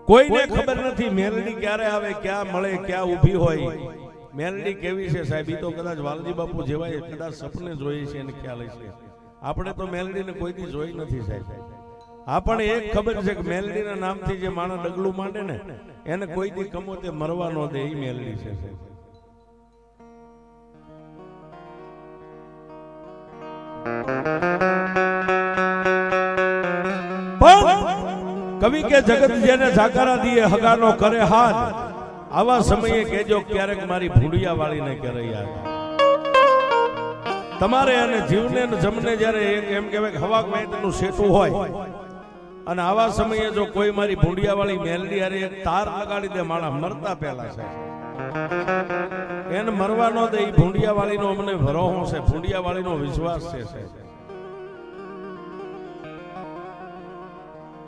કોઈને ખબર નથી મેલડી ક્યારે આવે, ક્યાં મળે, ક્યાં ઊભી હોય, મેલડી કેવી છે સાહેબ. ઈ તો કદાચ વાલજી બાપુ જેવાય કદાચ સપને જોઈએ છે અને ખ્યાલ છે. આપણે તો મેલડીને કોઈ દી જોઈ નથી સાહેબ. આપણને એક ખબર છે કે મેલડીના નામથી જે માણસ ડગલું માંડે ને એને કોઈ દી કમોતે મરવા ન દે, એ મેલડી છે સાહેબ. કવિ કે જગત જેને જાકારા દીએ હગાનો કરે હાથ, આવા સમયે કહેજો ક્યારેક મારી ભૂંડિયા વાળીને કરે યાદ. તમારે અને જીવને જમને જ્યારે એમ કહેવાય હવા મેટનું સેટું હોય અને આવા સમયે જો કોઈ મારી ભૂંડિયા વાળી મેલડી હારે એક તાર લગાડી દે માણા મરતા પહેલા છે એને મરવા ન દે. ભૂંડિયા વાળીનો અમને ભરોસો છે, ભૂંડિયા વાળીનો વિશ્વાસ છે.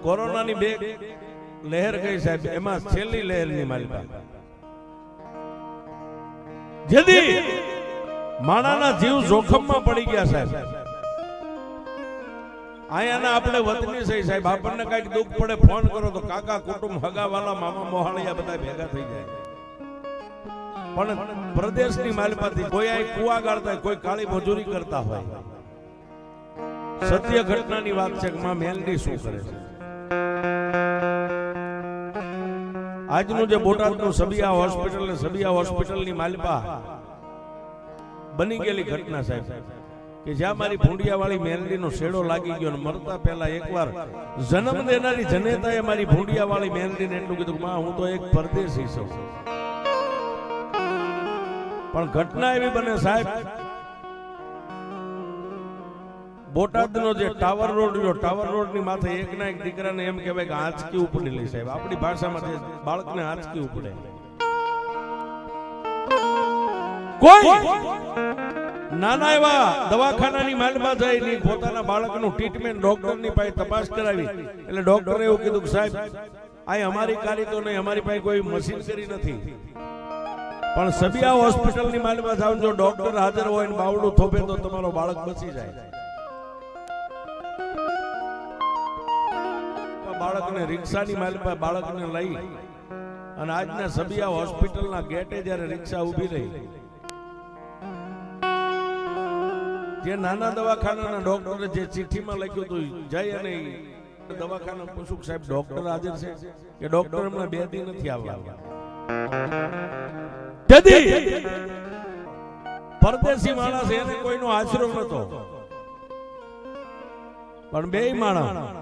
કોરોનાની બે લહેર ગઈ સાહેબ, એમાં છેલ્લી લહેરની માલિકા જેદી માણાના જીવ જોખમમાં પડી ગયા સાહેબ. આયાના આપણે વતની છે સાહેબ, આપણને કઈક દુઃખ પડે ફોન કરો તો કાકા કુટુંબ હગાવાલા મામા મોહાળિયા બધા ભેગા થઈ જાય. પણ પ્રદેશની માલિપાથી કોઈ આ કુવા ગાળતા, કોઈ કાળી મજૂરી કરતા હોય. સત્ય ઘટનાની વાત છે કે માં મેલડી શું કરે છે. આજનું જે બોટાદનું સબિયા હોસ્પિટલ ને સબિયા હોસ્પિટલની માલિપા બની ગયેલી ઘટના સાહેબ કે જ્યાં મારી ભૂંડિયા વાળી મેલડીનો શેડો લાગી ગયો. મરતા પહેલા એકવાર જન્મ દેનારી જનેતાએ મારી ભૂંડિયા વાળી મેલડીને એટલું કીધું માં હું તો એક પરદેશી છું. પણ ઘટના એવી બને સાહેબ, બોટાદનો જે ટાવર રોડ રહ્યો, ટાવર રોડ ની માથે એક ના એક દીકરાને એમ કહેવાય કે આંચકી ઉપડી લે સાહેબ. આપણી ભાષામાં જે બાળકને આંચકી ઉપડે, કોઈ નાના એવા દવાખાનાની માલમાં જઈને પોતાના બાળકનું ટ્રીટમેન્ટ ડોક્ટરની પાસે તપાસ કરાવી એટલે ડોક્ટરે એવું કીધું કે સાહેબ આ અમારી કારી તો નહીં, અમારી પાસે કોઈ મશીનરી નથી. પણ સબિયા હોસ્પિટલની માલમાં જાવ, જો ડોક્ટર હાજર હોય ને બાવડું થોપે તો તમારો બાળક બચી જાય. બાળકને રિક્ષાની માલમાં બાળકને લઈ અને આજના સબિયા હોસ્પિટલના ગેટે જ્યારે રિક્ષા ઊભી રહી, જે નાના દવાખાનાના ડોક્ટરે જે ચિઠ્ઠીમાં લખ્યું હતું જઈ અને દવાખાના પૂછું સાહેબ ડોક્ટર હાજર છે કે ડોક્ટર હમણાં 2 દી નથી આવવાના. પરદેશી માણસ એને કોઈનો આશરો નતો, પણ 2 માણસ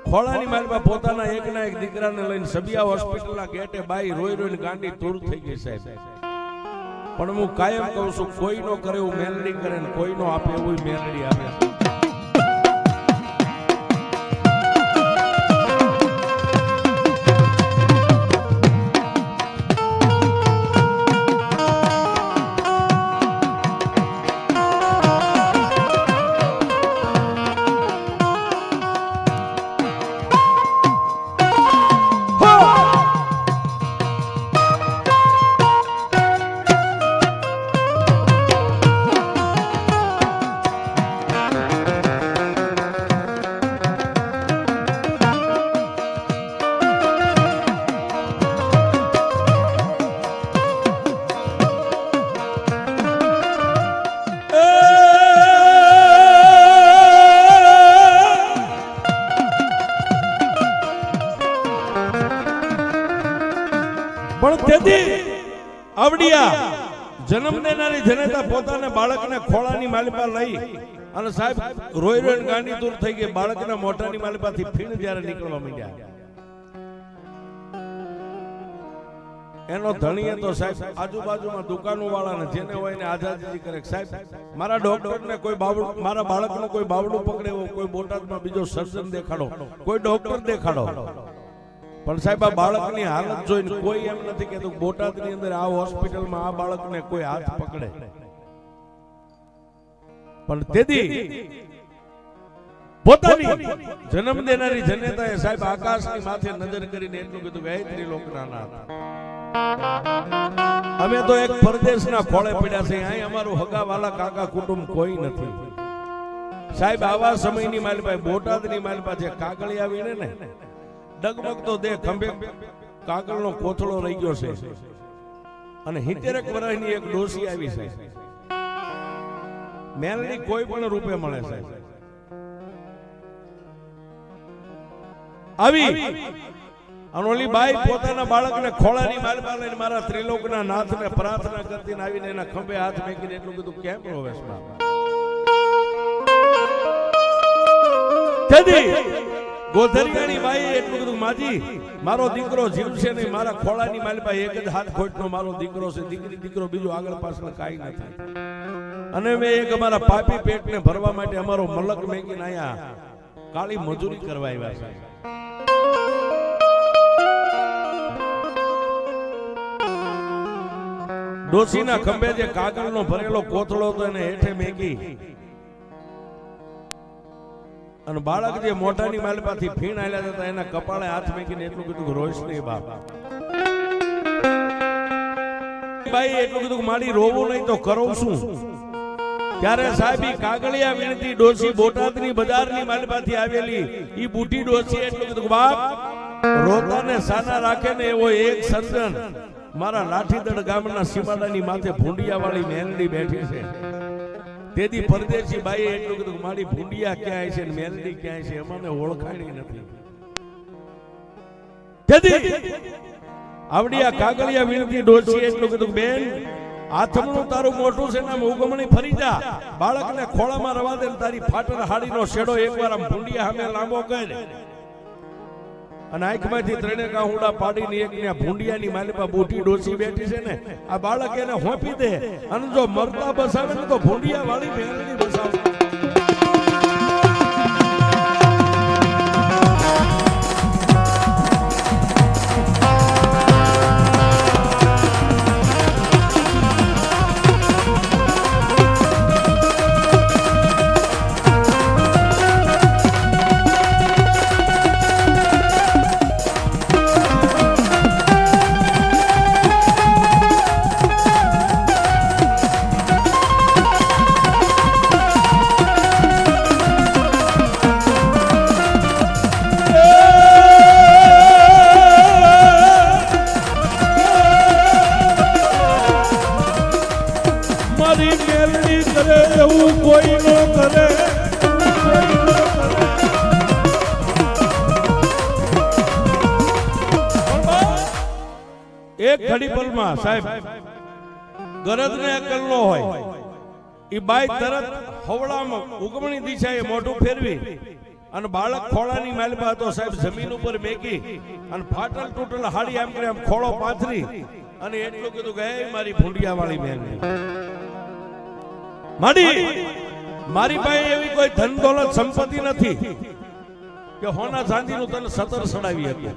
ખોળાની માલમાં પોતાના એકના એક દીકરાને લઈને સબિયા હોસ્પિટલના ગેટે બાઈ રોઈ રોઈને ગાંડી તૂર થઈ ગઈ સાહેબ. પણ હું કાયમ કહું છું કોઈનો કરે એવું મેલડી કરે ને કોઈનો આપે એવું મેલડી આપે. પણ તેથી આવડિયા જન્મ દેનારી જનતા પોતાના બાળકને ખોળાની માલિપા લઈ અને સાહેબ રોઈ રોઈને ગાંડી દૂર થઈ ગઈ. બાળકના મોઢાની માલિપાથી ફીણ જ્યારે નીકળવા માંડ્યા, એનો ધણીએ તો સાહેબ આજુબાજુમાં દુકાનો વાળાને જેને હોય ને આઝાદી કરે સાહેબ મારા ડોક્ટરને કોઈ બાવડું, મારા બાળકનું કોઈ બાવડું પકડે, કોઈ બોટાદમાં બીજો સર્જન દેખાડો, કોઈ ડોક્ટર દેખાડો. પણ સાહેબ આ બાળકની હાલત જોઈને કોઈ એમ નથી કહેતું બોટાદની અંદર આ હોસ્પિટલમાં આ બાળકને કોઈ હાથ પકડે. પણ તેથી પોતાની જન્મ દેનારી જનતાએ સાહેબ આકાશની માથે નજર કરીને એટલું કીધું કે હે ત્રિલોકના નાથ, અમે તો એક પરદેશના ખોળે પડ્યા છે, અહીં અમારું હગાવાલા કાકા કુટુંબ કોઈ નથી. સાહેબ આવા સમયની માલિપા બોટાદની માલિપા જે કાગળી આવીને ને ડગમગતો દે ખંભે કાગળનો કોથળો રહી ગયો છે અને 70 વર્ષની એક ડોસી આવી છે. મેલડી કોઈ પણ રૂપે મળે છે. આવી અનોલી બાઈ પોતાના બાળકને ખોળાની માલમાં લઈને મારા ત્રિલોકના નાથને પ્રાર્થના કરતી આવીને એના ખંભે હાથ મેકીને એટલું કીધું, કેમ રોવેશ બાપ? ગોધરિયાની બાઈએ એટલું કીધું, માજી મારો દીકરો જીવશે નહીં, મારા ખોળાની માલમાં એક જ હાથ ખોટનો મારો દીકરો છે, દીકરી દીકરો બીજું આગળ પાછળ કાંઈ નથી. અને મેં એક અમારા પાપી પેટને ભરવા માટે અમારો મલક મેકીને આયા કાળી મજૂરી કરવા આવ્યા છે. ડોસીના ખંભે જે કાગળનો ભરેલો કોથળો હતો એને હેઠે મેકી અને બાળક જે મોઢાની માલમાંથી ફીણ આલ્યા હતા એના કપાળે હાથ મેકીને એટલું કીધું, રોઈશ નહીં બાપ. ભાઈ એટલું કીધું, મારી રોવું નહીં તો કરું શું? ત્યારે સાહેબી કાગળિયા વીણતી ડોસી બોટાદની બજારની માલમાંથી આવેલી ઈ બુઢી ડોસી એટલું કીધું, બાપ રોતાને સાના રાખે ને એવો એક સર્જન મારા લાઠીદળ ગામના સીમાડાની માથે ભૂંડિયા વાળી મેલડી બેઠી છે. તેથી પરદેશી બાઈએ એટલું કીધું, મારી ભૂંડિયા ક્યાંય છે ને મેલડી ક્યાંય છે, અમને ઓળખાણી નથી. તેથી આવડી આ કાગળિયા વીણતી ડોસી એટલું કીધું, બેન આથમણું તારું મોટું છે ને ઉગમણી ફરી જા, બાળકને ખોળામાં રવા દે, તારી ફાટલ હાડીનો શેડો એકવાર આમ ભૂંડિયા સામે લાંબો કરે અને આંખમાંથી ત્રણે કાહુડા પાડીને એક ને ભૂંડિયાની માલિપા બુઢી ડોસી બેઠી છે ને આ બાળક એને હોપી દે અને જો મરતા બસાવે ને તો ભૂંડિયા વાળી મેલડી બસાવે. એક ઘડી પલમાં સાહેબ ગરજ ને અકલ નો હોય ઈ બાઈ તરત હવળામાં ઉગમણી દિશાએ મોઢું ફેરવી અને બાળક ખોળાની માલમાં હતો સાહેબ જમીન ઉપર મેકી અને ફાટલ તૂટલ હાડી આમ કરે આમ ખોળો પાથરી અને એટલું કીધું કે મારી ભૂંડિયા વાળી મેલડી મારી પાસે એવી કોઈ ધન દોલત સંપત્તિ નથી કે હોના ચાંદીનું તને સતર સડાવી હતી,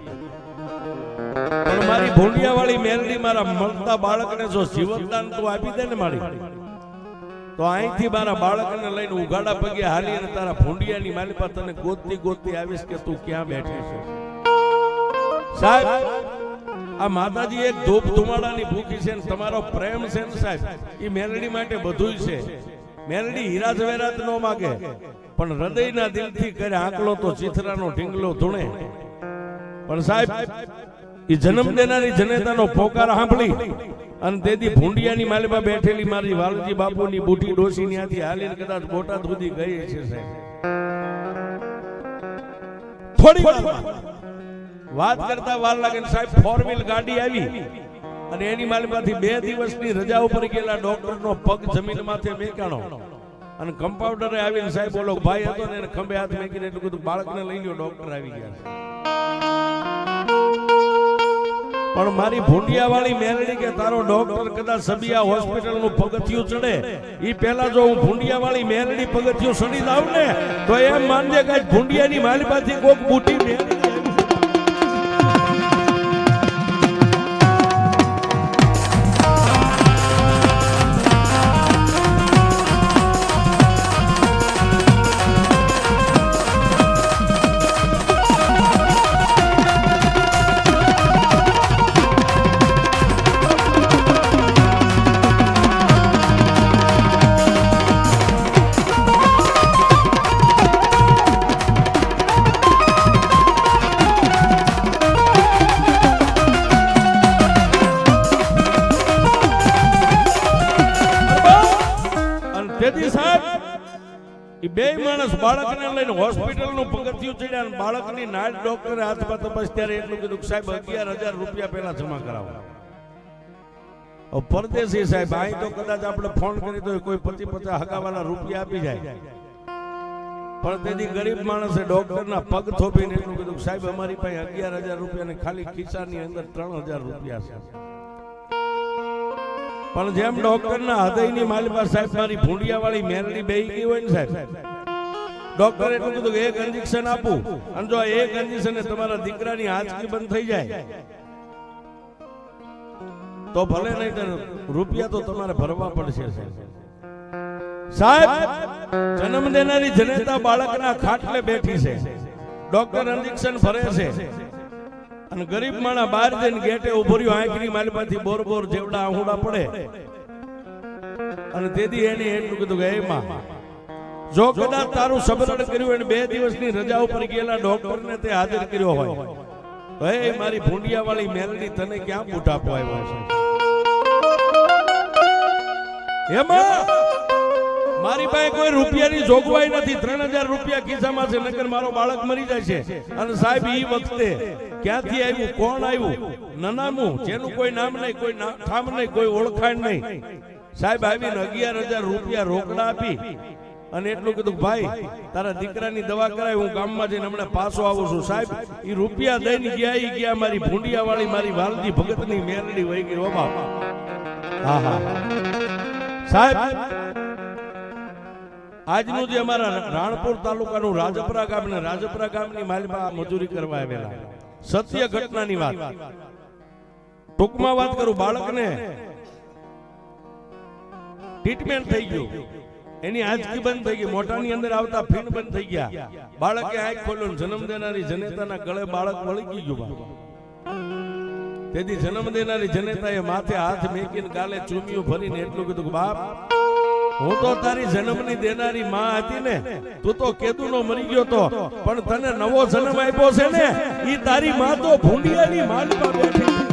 પણ મારી ભૂંડિયા વાળી મેલડી મારા મળતા બાળકને જો જીવનદાન તું આપી દે ને મારી તો અહીંથી મારા બાળકને લઈને ઉઘાડા પગે હાલી અને તારા ભૂંડિયાની માલી પર તને ગોતતી ગોતતી આવીશ કે તું ક્યાં બેઠી છે. સાહેબ આ માતાજી એક ધૂપ ધુમાડાની ભૂખી છે ને તમારો પ્રેમ છે ને સાહેબ એ મેલડી માટે બધું છે. મેલડી હીરા જવેરાત નો માગે પણ હૃદયના દિલથી કરે આંકલો તો ચિથરાનો ઢીંગલો ધૂણે. પણ સાહેબ એ જન્મ દેનારી જનેતાનો પોકાર સાંભળી અને તેથી ભૂંડિયાની માલમાં બેઠેલી મારી વાલજી બાપુની બુઢી ડોસી ત્યાંથી હાલીને કદાચ બોટાદ સુધી ગઈ છે સાહેબ. થોડી વાત કરતા વાર લાગે ને સાહેબ 4 વ્હીલ ગાડી આવી અને એની માલમાંથી 2 દિવસની રજા ઉપર ગયેલા ડોક્ટરનો પગ જમીન માથે મેકાણો અને કમ્પાઉન્ડરે આવીને સાહેબ બોલો ભાઈ હતો ને એને ખંભે હાથ મેકીને એટલું કીધું બાળકને લઈ લ્યો, ડોક્ટર આવી ગયા. પણ મારી ભૂંડિયા વાળી મેલડી કે તારો ડોક્ટર કદાચ સબિયા હોસ્પિટલ નું પગથિયું ચડે ઈ પહેલા જો હું ભૂંડિયા વાળી મેલડી પગથિયું ચડી જાવ ને તો એમ માનજે કે ભૂંડિયાની માલમાંથી કોક બુટી મેલડી બે માણસ બાળકને લઈને હોસ્પિટલનું પગથિયું ચડ્યા અને બાળકની નાડ ડોક્ટરે હાથમાં તપાસ ત્યારે એટલું કીધું કે સાહેબ 11,000 રૂપિયા પહેલા જમા કરાવો. પરદેશી સાહેબ અહીં તો કદાચ આપણે ફોન કરી તો કોઈ 50-50 હગાવાલા રૂપિયા આપી જાય, પણ તેથી ગરીબ માણસે ડોક્ટરના પગ થોપીને એટલું કીધું સાહેબ અમારી પાસે 11,000 રૂપિયા ને ખાલી ખિસ્સાની અંદર 3,000 રૂપિયા છે. પણ જેમ ડોક્ટરના હૃદયની માલિકા સાહેબ મારી ભૂંડિયા વાળી મેરડી બેહી ગઈ હોય ને સાહેબ, ડોક્ટર એટલું કીધું કે એક ઇન્જેક્શન આપું અને જો એક ઇન્જેક્શન તમારા દીકરાની આંચકી બંધ થઈ જાય તો ભલે નહીં તો રૂપિયા તો તમારે ભરવા પડશે. સાહેબ જન્મ દેનારી જનેતા બાળકના ખાટલે બેઠી છે, ડોક્ટર ઇન્જેક્શન ભરે છે અને ગરીબ માણસ બહાર જઈને ગેટે ઉભો રહ્યો, આંખની માલિપાથી બોર બોર જેવડા આહુડા પડે અને તેથી એને એટલું કીધું કે એમાં જો કદાચ તારું સબરણ કર્યું અને 2 દિવસની રજા ઉપર ગયેલા ડોક્ટરને તે હાજર કર્યો હોય તો એ મારી ભૂંડિયા વાળી મેલડી તને ક્યાં બુઢાપો આવ્યો છે? એમાં મારી પાસે કોઈ રૂપિયાની જોગવાઈ નથી, 3,000 રૂપિયા ખિસ્સામાં છે, નકર મારો બાળક મરી જાય છે. અને સાહેબ ઈ વખતે ક્યાંથી આવ્યું, કોણ આવ્યું, નનામું જેનું કોઈ નામ નહીં, કોઈ ઠામ નહીં, કોઈ ઓળખાણ નહીં, સાહેબ આવીને 11,000 રૂપિયા રોકડા આપી અને એટલું કીધું ભાઈ તારા દીકરાની દવા કરાય, હું ગામમાં જઈને હમણાં પાછો આવું છું. સાહેબ ઈ રૂપિયા દઈને ગયા મારી ભૂંડિયા વાળી મારી વાલજી ભગતની મેરડી વહી ગઈ. ઓ બાપ, હા હા સાહેબ આજનું જે અમારા રાણપુર તાલુકાનું રાજપરા ગામ ને રાજપરા ગામની માલમાં મજૂરી કરવા આવેલા સત્ય ઘટનાની વાત ટૂંકમાં વાત કરું. બાળકને ટ્રીટમેન્ટ થઈ ગયું, એની આંચકી બંધ થઈ ગઈ, મોઢાની અંદર આવતા ફીણ બંધ થઈ ગયા, બાળકે આંખ ખોલ્યો, જન્મ દેનારી જનેતાના ગળે બાળક વળી ગયું. તેથી જન્મ દેનારી જનેતાએ માથે હાથ મેકીને ગાલે ચૂમિયું ભરીને એટલું કીધું કે બાપ હું તો તારી જન્મની દેનારી માં હતી ને, તું તો કેદુનો મરી ગયો તો, પણ તને નવો જન્મ આપ્યો છે ને, ઈ તારી માં તો ભૂંડિયાની માલમાં બેઠી